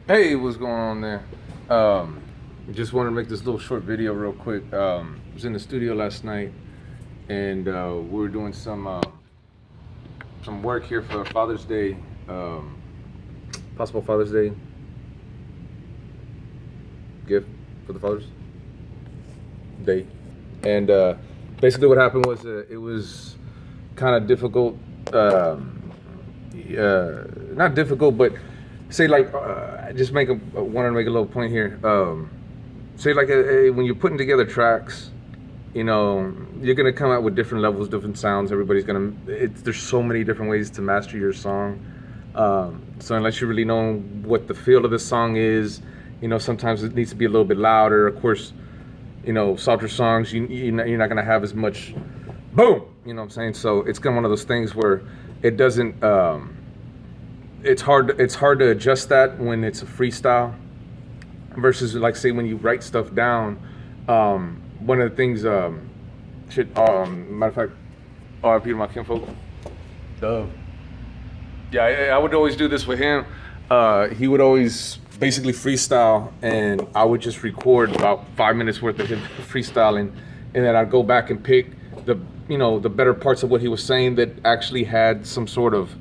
Hey, what's going on there? Um, just wanted to make this little short video real quick. I was in the studio last night, and we were doing some work here for Father's Day, um, possible Father's Day gift for the Father's Day. And basically, what happened was it was kind of difficult. Not difficult, but say like I just wanted to make a little point here. Say like when you're putting together tracks, you know, you're gonna come out with different levels, different sounds. Everybody's gonna. There's so many different ways to master your song. So unless you really know what the feel of the song is, you know, sometimes it needs to be a little bit louder. Of course, you know, softer songs, you're not gonna have as much boom. You know what I'm saying? So it's kind of one of those things where it doesn't. It's hard to adjust that when it's a freestyle versus like say when you write stuff down. One of the things matter of fact, RP to my kinfolk, Doth. Yeah, I would always do this with him. He would always basically freestyle, and I would just record about 5 minutes worth of him freestyling, and then I'd go back and pick the better parts of what he was saying that actually had some sort of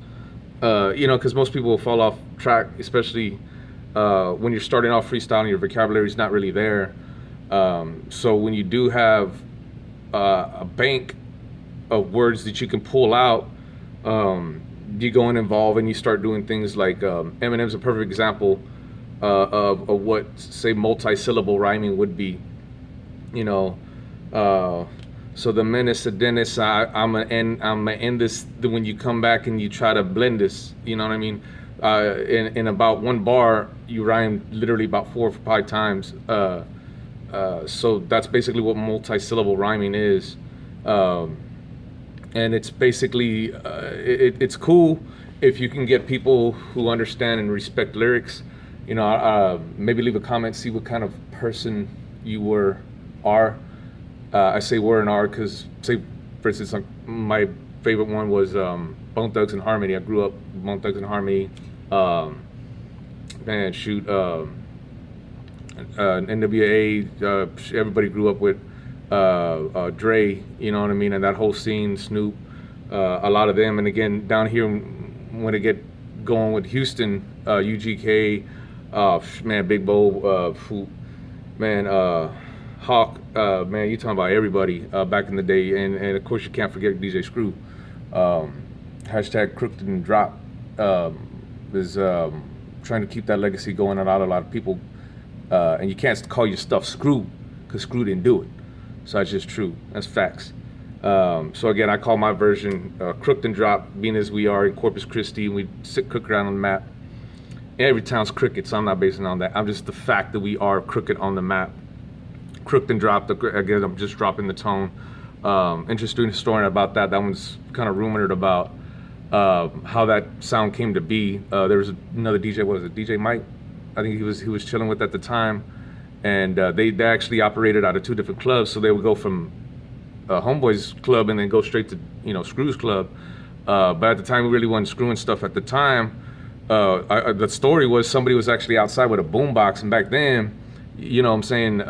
because most people will fall off track, especially when you're starting off freestyling, your vocabulary is not really there. So when you do have a bank of words that you can pull out, you go and involve and you start doing things like Eminem's a perfect example of what, say, multi-syllable rhyming would be. You know, so the menace, the dentist, I'm gonna end this when you come back and you try to blend this. You know what I mean? In about one bar, you rhyme literally about 4 or 5 times. So that's basically what multi-syllable rhyming is. And it's basically it's cool if you can get people who understand and respect lyrics. You know, maybe leave a comment, see what kind of person you are. I say were and are because, say, for instance, my favorite one was Bone Thugs and Harmony. I grew up with Bone Thugs and Harmony. NWA. Everybody grew up with Dre. You know what I mean, and that whole scene. Snoop. A lot of them, and again down here when it get going with Houston, UGK. Man, Big Bo. Hawk, man, you talking about everybody back in the day, and of course you can't forget DJ Screw. Hashtag Crooked and Drop is trying to keep that legacy going. A lot of people, and you can't call your stuff Screw because Screw didn't do it. So that's just true. That's facts. So again, I call my version Crooked and Drop, being as we are in Corpus Christi, and we sit crooked around on the map. Every town's crooked, so I'm not basing it on that. I'm just the fact that we are crooked on the map. Crooked and Dropped. Again, I'm just dropping the tone. Interesting story about that. That one's kind of rumored about how that sound came to be. There was another DJ. What was it? DJ Mike. I think he was chilling with at the time, and they actually operated out of 2 different clubs. So they would go from Homeboy's club and then go straight to Screw's club. But at the time, we really wasn't screwing stuff. At the time, the story was somebody was actually outside with a boombox, and back then, you know what I'm saying,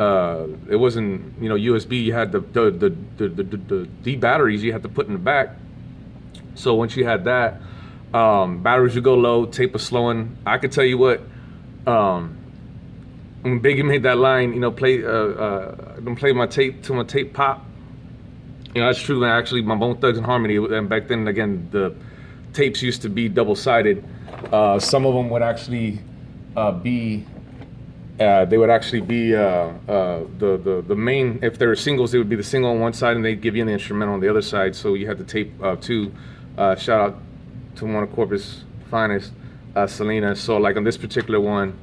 it wasn't, USB. You had the batteries you had to put in the back. So once you had that, batteries would go low, tape was slowing. I could tell you what, when Biggie made that line, don't play my tape till my tape pop. That's true. Actually, my Bone Thugs and Harmony, and back then, again, the tapes used to be double-sided. Some of them would actually be the main. If they were singles, it would be the single on one side, and they'd give you the instrumental on the other side. So you had the tape too. Shout out to one of Corpus' finest, Selena. So like on this particular one,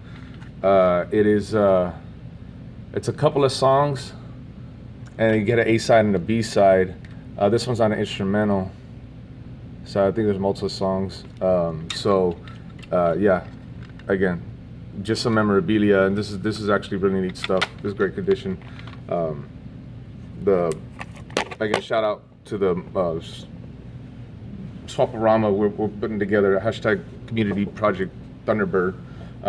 it's a couple of songs, and you get an A side and a B side. This one's on an instrumental, so I think there's multiple songs. Yeah, again, just some memorabilia, and this is actually really neat stuff. This is great condition. Again, shout out to the Swaparama. We're putting together a hashtag community project Thunderbird.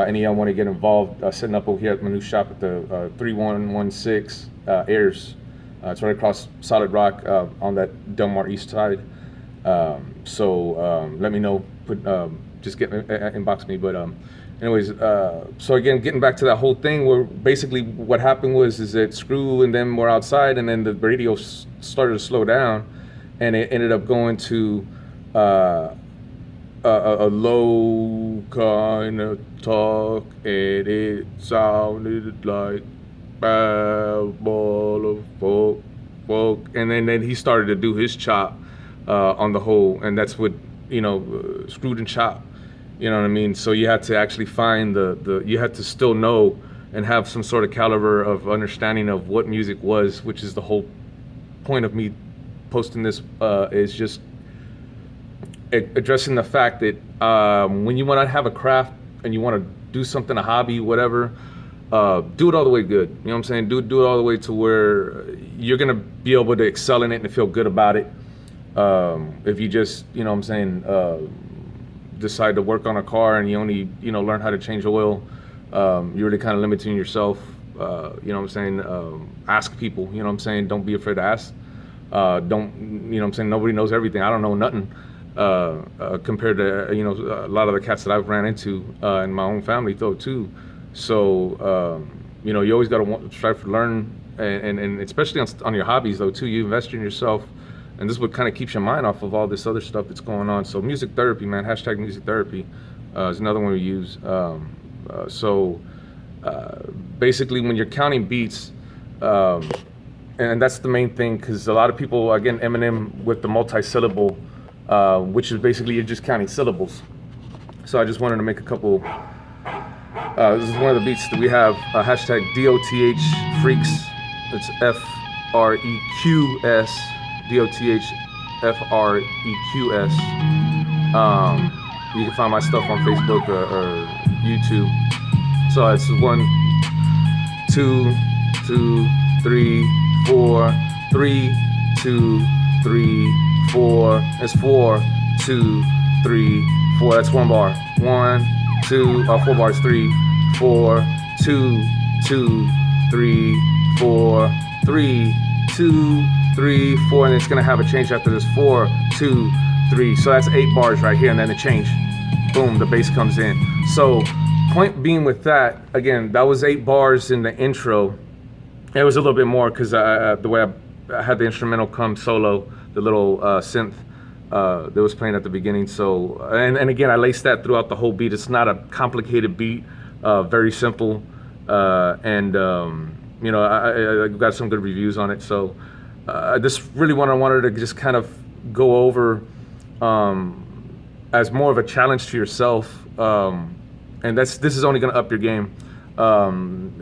any of y'all want to get involved, setting up over here at my new shop at the 3116 Airs. It's right across Solid Rock on that Del Mar East side. So let me know. Just inbox me. But anyways, so again, getting back to that whole thing where basically what happened is that Screw and them were outside, and then the radio started to slow down, and it ended up going to a low kind of talk, and it sounded like bad ball of folk, and then he started to do his chop on the whole, and that's what Screwed and Chop. You know what I mean? So you had to actually find you had to still know and have some sort of caliber of understanding of what music was, which is the whole point of me posting this, is just addressing the fact that when you want to have a craft and you want to do something, a hobby, whatever, do it all the way good. You know what I'm saying? Do it all the way to where you're going to be able to excel in it and feel good about it. If you just, decide to work on a car and you only, learn how to change oil, you're really kind of limiting yourself. Ask people, don't be afraid to ask. Nobody knows everything. I don't know nothing, compared to, a lot of the cats that I've ran into, in my own family though too. So, you always got to strive to learn, and especially on your hobbies though too. You invest in yourself. And this is what kind of keeps your mind off of all this other stuff that's going on. So music therapy, man, hashtag music therapy is another one we use. Basically when you're counting beats, and that's the main thing, because a lot of people, again, Eminem with the multi-syllable, which is basically you're just counting syllables. So I just wanted to make a couple, this is one of the beats that we have, hashtag DOTH Freaks. It's FREQS. DOTHFREQS. You can find my stuff on Facebook or YouTube. So it's 1, 2, 2, 3, 4, 3, 2, 3, 4. That's 4, 2, 3, 4. That's one bar. 1, 2, 4 bars. 3, 4, 2, 2, 3, 4, 3, 2, 3, 4, and it's gonna have a change after this. 4, 2, 3. So that's 8 bars right here, and then the change. Boom, the bass comes in. So point being with that, again, that was 8 bars in the intro. It was a little bit more because the way I had the instrumental come solo, the little synth that was playing at the beginning. So and again, I laced that throughout the whole beat. It's not a complicated beat, very simple, I got some good reviews on it. So this really what I wanted to just kind of go over as more of a challenge to yourself, and this is only going to up your game,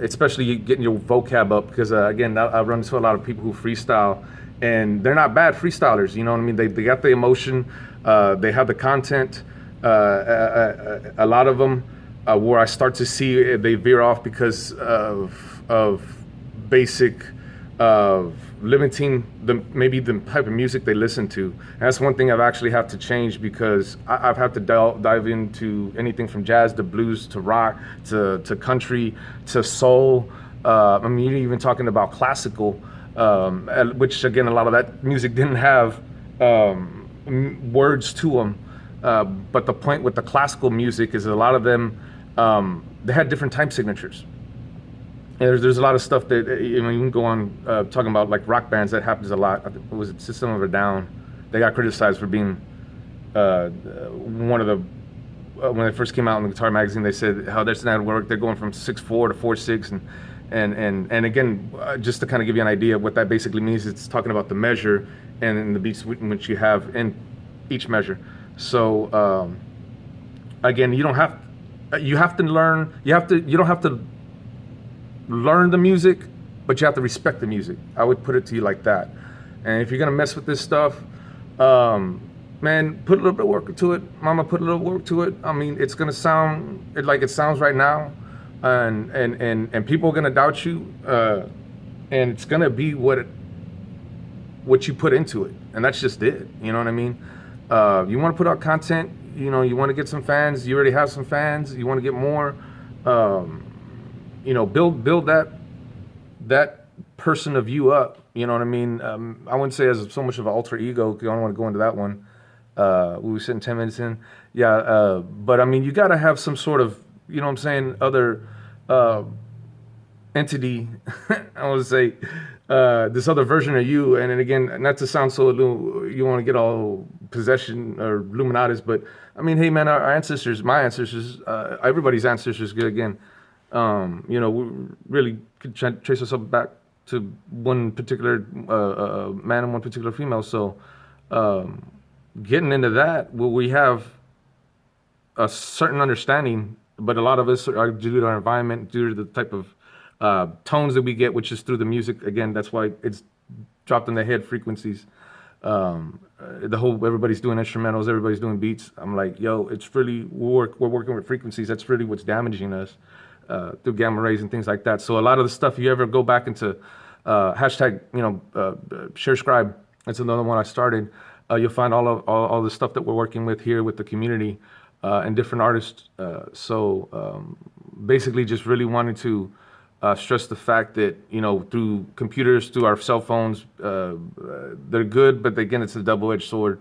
especially getting your vocab up, because again, I run into a lot of people who freestyle, and they're not bad freestylers. You know what I mean? They got the emotion, they have the content. A lot of them, where I start to see they veer off because of basic limiting maybe the type of music they listen to. And that's one thing I've actually have to change, because I've had to dive into anything from jazz to blues to rock to country to soul. You're even talking about classical, which again, a lot of that music didn't have words to them. But the point with the classical music is a lot of them, they had different time signatures. And there's a lot of stuff that you can go on talking about, like rock bands. That happens a lot. Was it System of a Down? They got criticized for being one of the when they first came out in the Guitar Magazine. They said how that's not work. They're going from 6/4 to 4/6, and again, just to kind of give you an idea of what that basically means, it's talking about the measure and the beats which you have in each measure. So again, you don't have to learn. You don't have to learn the music, but you have to respect the music. I would put it to you like that. And if you're gonna mess with this stuff, man, put a little bit of work to it. Mama, put a little work to it. I mean, it's gonna sound like it sounds right now, and people are gonna doubt you, and it's gonna be what you put into it, and that's just it. You know what I mean? You want to put out content. You want to get some fans. You already have some fans. You want to get more. um, build that person of you up. You know what I mean? I wouldn't say as so much of an alter ego, 'cause I don't want to go into that one. We were sitting 10 minutes in. Yeah, but I mean, you got to have some sort of, you know what I'm saying, other uh, entity, I would say, this other version of you. And then again, not to sound so, you want to get all possession or Illuminatis, but I mean, hey man, our ancestors, my ancestors, everybody's ancestors, good again. We really could trace ourselves back to one particular man and one particular female. So, getting into that, well, we have a certain understanding, but a lot of us are due to our environment, due to the type of tones that we get, which is through the music. Again, that's why it's dropped in the head frequencies. The whole everybody's doing instrumentals, everybody's doing beats. I'm like, yo, it's really we're working with frequencies. That's really what's damaging us through gamma rays and things like that. So a lot of the stuff you ever go back into hashtag, share scribe. That's another one I started. You'll find all the stuff that we're working with here with the community and different artists. Basically, just really wanted to stress the fact that through computers, through our cell phones, they're good, but again, it's a double-edged sword.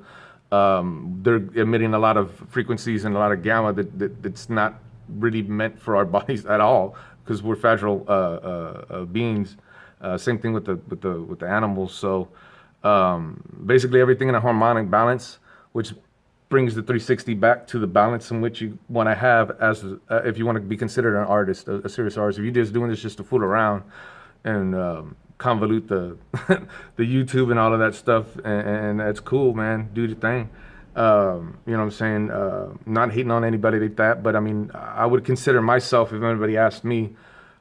They're emitting a lot of frequencies and a lot of gamma that's not really meant for our bodies at all, because we're fragile beings. Same thing with the animals. So basically, everything in a harmonic balance, which brings the 360 back to the balance in which you want to have as if you want to be considered an artist, a serious artist. If you're just doing this just to fool around and convolute the the YouTube and all of that stuff, and that's cool, man. Do your thing. You know what I'm saying? Not hating on anybody like that, but I mean, I would consider myself, if anybody asked me,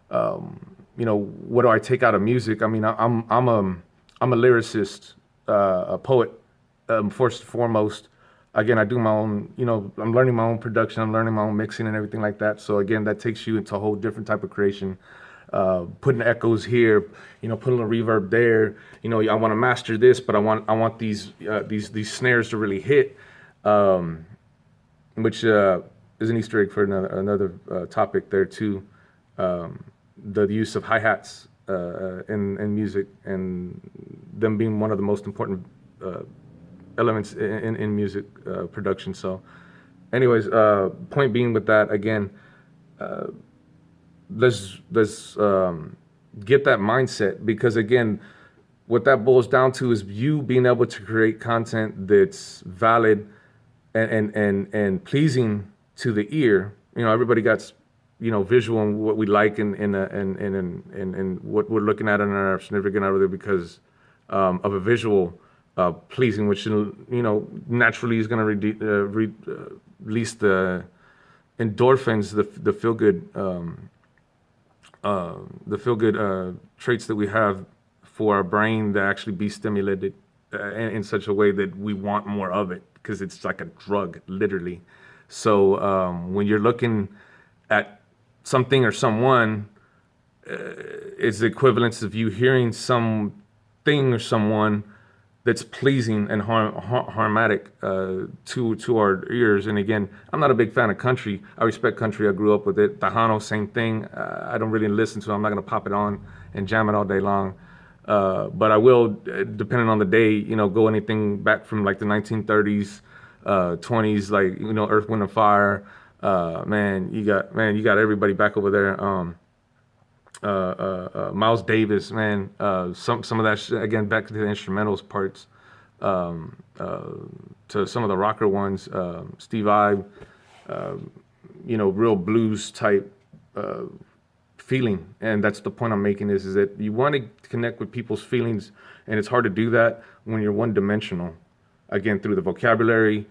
what do I take out of music? I mean, I'm a lyricist, a poet, first and foremost. Again, I do my own, I'm learning my own production, I'm learning my own mixing and everything like that. So again, that takes you into a whole different type of creation. Putting echoes here, put a little reverb there. I want to master this, but I want these snares to really hit, which is an Easter egg for another topic there too. The use of hi-hats in music, and them being one of the most important elements in music production. So anyways, point being with that, again, let's get that mindset, because again, what that boils down to is you being able to create content that's valid and pleasing to the ear. Everybody got visual and what we like and what we're looking at in our significant other because of a visual pleasing, which naturally is going to release the endorphins, the feel good traits that we have for our brain to actually be stimulated in such a way that we want more of it, because it's like a drug, literally. So when you're looking at something or someone, it's the equivalence of you hearing something or someone that's pleasing and harmonic to our ears. And again, I'm not a big fan of country. I respect country. I grew up with it. Tejano, same thing. I don't really listen to it. I'm not going to pop it on and jam it all day long. But I will, depending on the day, go anything back from like the 1930s, 20s, like, Earth, Wind and Fire. You got everybody back over there. Miles Davis, man, some of that shit, again, back to the instrumentals parts, to some of the rocker ones, Steve Vai, real blues type feeling. And that's the point I'm making is that you want to connect with people's feelings, and it's hard to do that when you're one dimensional. Again, through the vocabulary,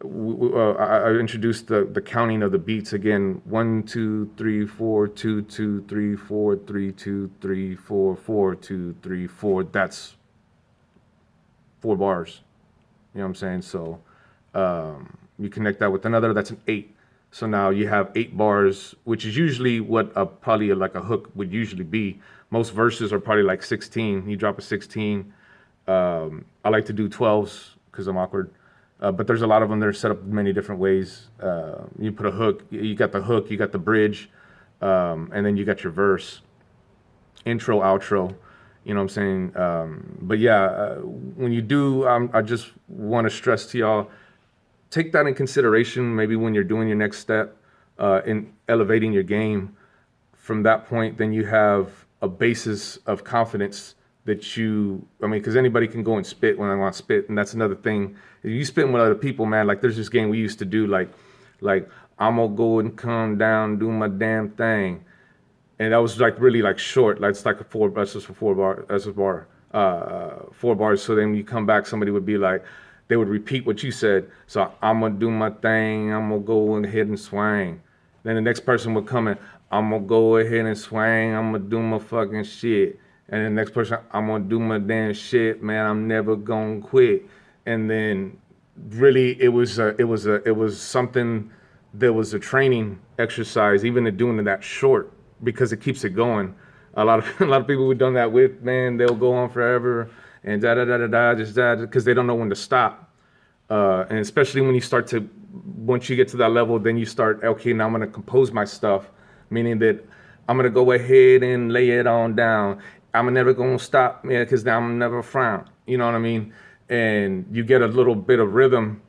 I introduced the counting of the beats again. 1, 2, 3, 4, 2, 2, 3, 4, 3, 2, 3, 4, 4, 2, 3, 4. That's 4 bars. You know what I'm saying? So you connect that with another, that's an 8. So now you have 8 bars, which is usually what probably like a hook would usually be. Most verses are probably like 16. You drop a 16. I like to do 12s because I'm awkward. But there's a lot of them that are set up many different ways. You put a hook, you got the bridge, and then you got your verse, intro, outro. You know what I'm saying? But yeah, when you do, I just want to stress to y'all, take that in consideration. Maybe when you're doing your next step in elevating your game. From that point, then you have a basis of confidence that because anybody can go and spit when I want to spit, and that's another thing. If you spitting with other people, man, like there's this game we used to do, like I'm gonna go and come down, do my damn thing, and that was like really like short, like it's like that's just for 4 bar, that's a bar, 4 bars. So then when you come back, somebody would be like, they would repeat what you said. So I'm gonna do my thing, I'm gonna go ahead and swing. Then the next person would come in, I'm gonna go ahead and swing, I'm gonna do my fucking shit. And the next person, I'm gonna do my damn shit, man, I'm never gonna quit. And then really it was something that was a training exercise, even in doing that short, because it keeps it going. A lot of people we've done that with, man, they'll go on forever and da da da da da, just that, because they don't know when to stop. And especially when you start to, once you get to that level, then you start, okay, now I'm gonna compose my stuff, meaning that I'm gonna go ahead and lay it on down. I'm never gonna stop, man, because now I'm never frown. You know what I mean? And you get a little bit of rhythm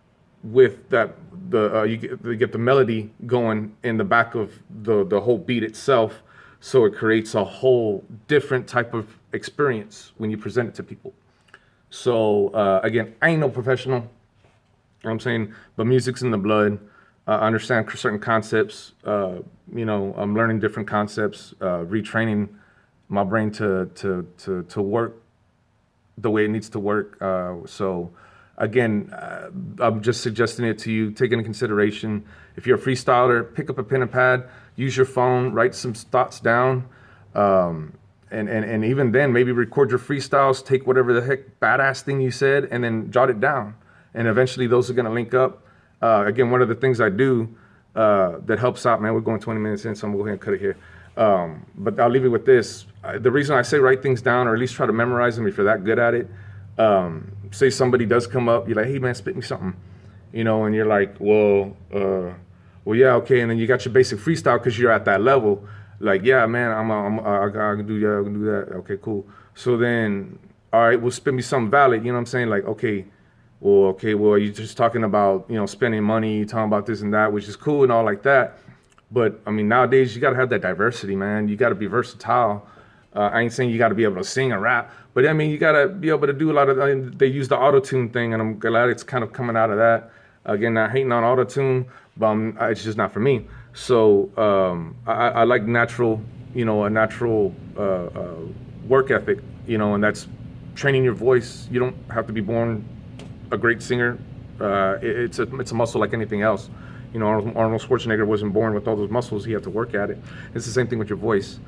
with that. You get the melody going in the back of the whole beat itself, so it creates a whole different type of experience when you present it to people. So again, I ain't no professional. You know what I'm saying, but music's in the blood. I understand certain concepts. I'm learning different concepts, retraining my brain to work the way it needs to work. So again, I'm just suggesting it to you. Take into consideration, if you're a freestyler, pick up a pen and pad, use your phone, write some thoughts down. And even then, maybe record your freestyles, take whatever the heck badass thing you said, and then jot it down. And eventually those are gonna link up. Again, one of the things I do that helps out, man, we're going 20 minutes in, so I'm gonna go ahead and cut it here. But I'll leave it with this. The reason I say write things down, or at least try to memorize them if you're that good at it, say somebody does come up, you're like, hey man, spit me something. And you're like, well, yeah, okay. And then you got your basic freestyle because you're at that level. Like, yeah, man, I can do that. Okay, cool. So then, all right, well, spit me something valid. You know what I'm saying? Like, okay, well, you're just talking about, spending money, talking about this and that, which is cool and all like that. But I mean, nowadays you got to have that diversity, man. You got to be versatile. I ain't saying you got to be able to sing and rap, but I mean, you got to be able to do a lot of, they use the auto-tune thing, and I'm glad it's kind of coming out of that. Again, not hating on auto-tune, but it's just not for me. So I like natural, a natural work ethic, and that's training your voice. You don't have to be born a great singer. It's a muscle like anything else. Arnold Schwarzenegger wasn't born with all those muscles. He had to work at it. It's the same thing with your voice.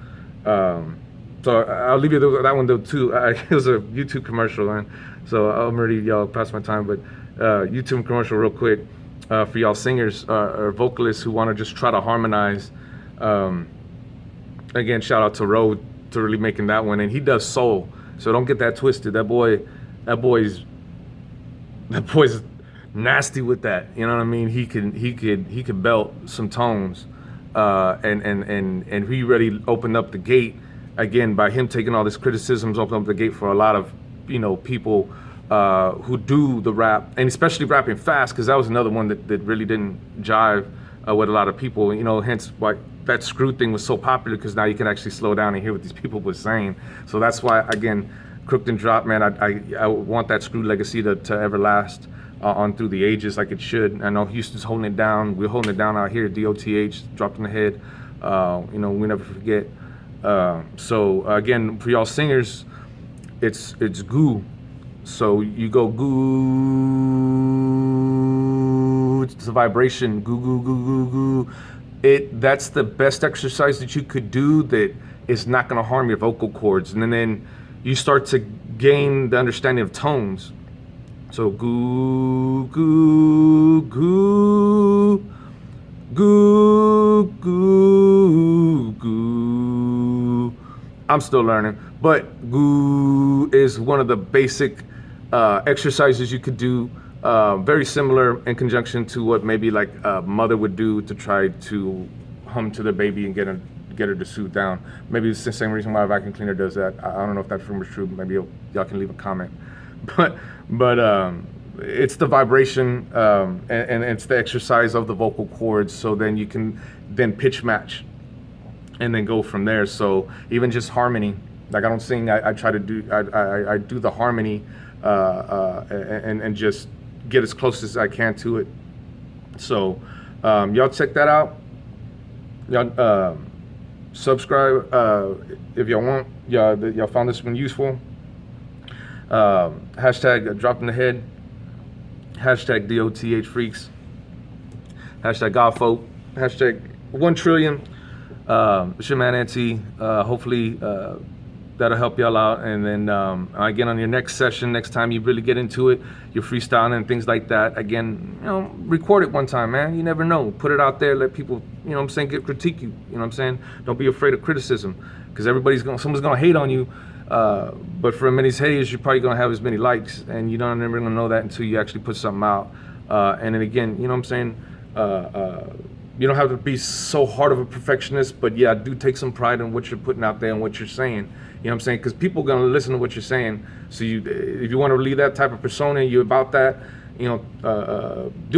So I'll leave you that one though too. It was a YouTube commercial, man. So I'm already past my time, but YouTube commercial real quick for y'all singers or vocalists who want to just try to harmonize. Again, shout out to Rode to really making that one, and he does soul. So don't get that twisted. That boy's nasty with that. You know what I mean? He could belt some tones, and he really opened up the gate. Again, by him taking all this criticisms, opened up the gate for a lot of, people who do the rap, and especially rapping fast, because that was another one that really didn't jive with a lot of people. Hence why that screw thing was so popular, because now you can actually slow down and hear what these people were saying. So that's why, again, Crooked and Drop, man, I want that screw legacy to ever last on through the ages like it should. I know Houston's holding it down. We're holding it down out here. DOTH dropped in the head. We never forget. So again, for y'all singers, it's goo. So you go goo. It's a vibration. Goo goo goo goo goo. That's the best exercise that you could do. That is not going to harm your vocal cords, and then you start to gain the understanding of tones. So goo goo goo goo goo goo. I'm still learning, but goo is one of the basic exercises you could do. Very similar in conjunction to what maybe like a mother would do to try to hum to the baby and get get her to soothe down. Maybe it's the same reason why a vacuum cleaner does that. I don't know if that rumor is true. Maybe y'all can leave a comment. But it's the vibration and it's the exercise of the vocal cords. So then you can then pitch match and then go from there. So even just harmony, like I don't sing, I try to do, I do the harmony and just get as close as I can to it. So y'all check that out. Y'all subscribe if y'all want. Y'all found this one useful. Hashtag drop in the head. Hashtag DOTH freaks. Hashtag Godfolk. Hashtag 1 trillion. It's your man Auntie. Hopefully that'll help y'all out. And then again, on your next session, next time you really get into it, you're freestyling and things like that. Again, record it one time, man. You never know. Put it out there. Let people, critique you. You know what I'm saying? Don't be afraid of criticism, because someone's gonna hate on you. But for as many haters, you're probably gonna have as many likes, and you're never gonna know that until you actually put something out. And then again, you know what I'm saying? You don't have to be so hard of a perfectionist, but yeah, do take some pride in what you're putting out there and what you're saying. You know what I'm saying? Because people are gonna listen to what you're saying. So if you want to leave that type of persona, you're about that, do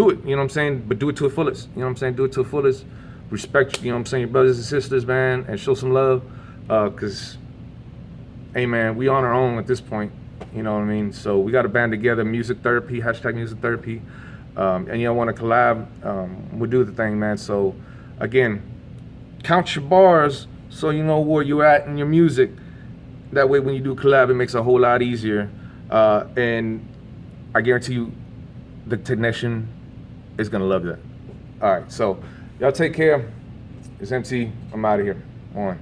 it. You know what I'm saying? But do it to the fullest. You know what I'm saying? Do it to the fullest. Respect, you know what I'm saying, your brothers and sisters, man, and show some love. Because, hey, man, we on our own at this point. You know what I mean? So we got to band together. Music therapy, hashtag music therapy. And y'all want to collab, we'll do the thing, man. So again, count your bars so you know where you're at in your music. That way when you do collab, it makes it a whole lot easier. And I guarantee you the technician is gonna love that. All right, so y'all take care. It's MT, I'm out of here. On.